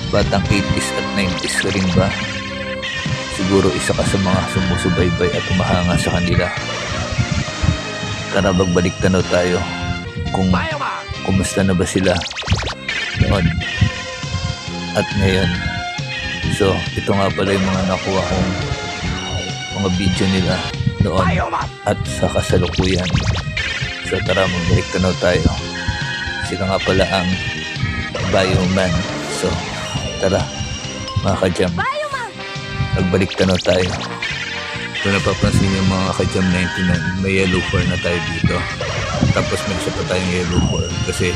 Batang 80s at 90s ka rin ba? Siguro isa ka sa mga sumusubaybay at humahanga sa kanila. Tara, magbalik tanaw tayo kung kumusta na ba sila noon at ngayon. So, ito nga pala yung mga nakuha kong mga video nila noon at sa kasalukuyan. So, tara, magbalik tanaw tayo. Sila nga pala ang Bioman. So, tara, mga ka-jam, nagbalik tanaw tayo. Kung napapansin yung mga ka-jam 99, may yellow 4 na tayo dito. Tapos may isa pa tayong yellow 4 kasi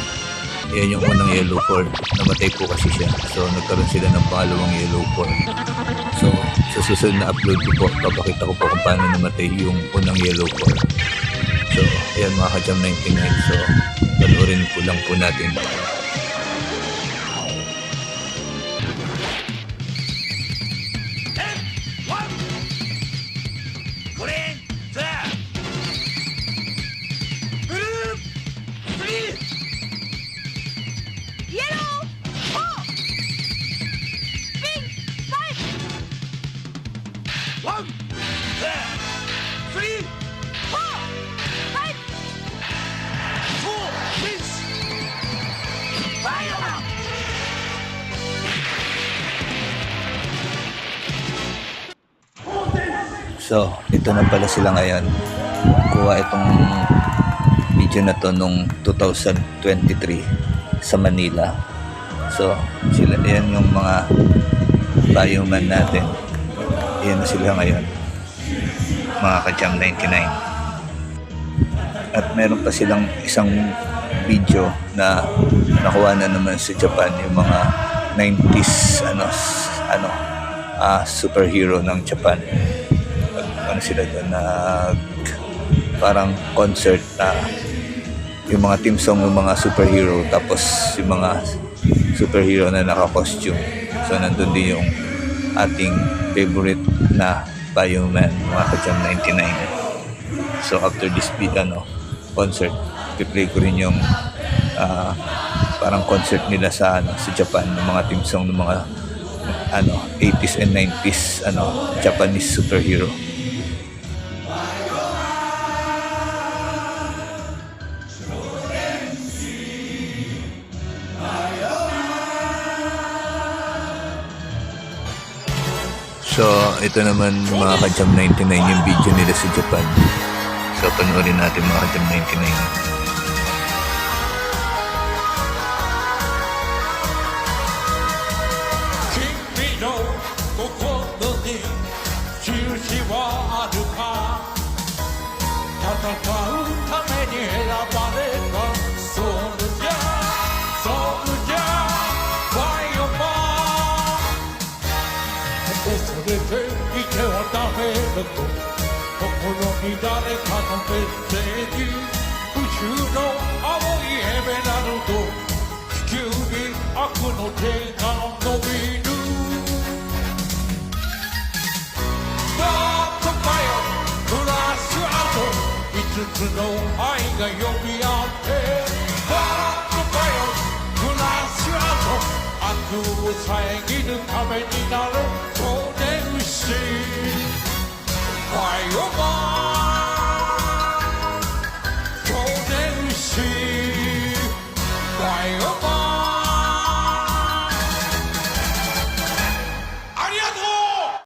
yan yung unang yellow 4. Namatay po kasi siya. So nagkaroon sila ng pangalawang yellow 4. So sa susunod na upload ko po, papakita ko po kung paano namatay yung unang yellow 4. So ayan mga ka-jam 99. So panoorin po lang po natin. So, ito na pala sila ngayon. Kuha itong video na to nung 2023 sa Manila. So, sila, yan yung mga Bioman natin. Yan na sila ngayon. Mga ka-jam 99. At meron pa silang isang video na nakuha na naman sa Japan, yung mga 90s superhero ng Japan. Ano sila doon, parang concert na yung mga team song ng mga superhero, tapos yung mga superhero na naka-costume. So nandun din yung ating favorite na Bioman, mga ka-jam 99. So after this concert, i-play ko rin yung parang concert nila sa Japan, ng mga team song ng mga 80s and 90s Japanese superhero. So, ito naman mga ka-jam 99 yung video nila sa Japan. So, panoorin natin mga ka-jam 99. Bioman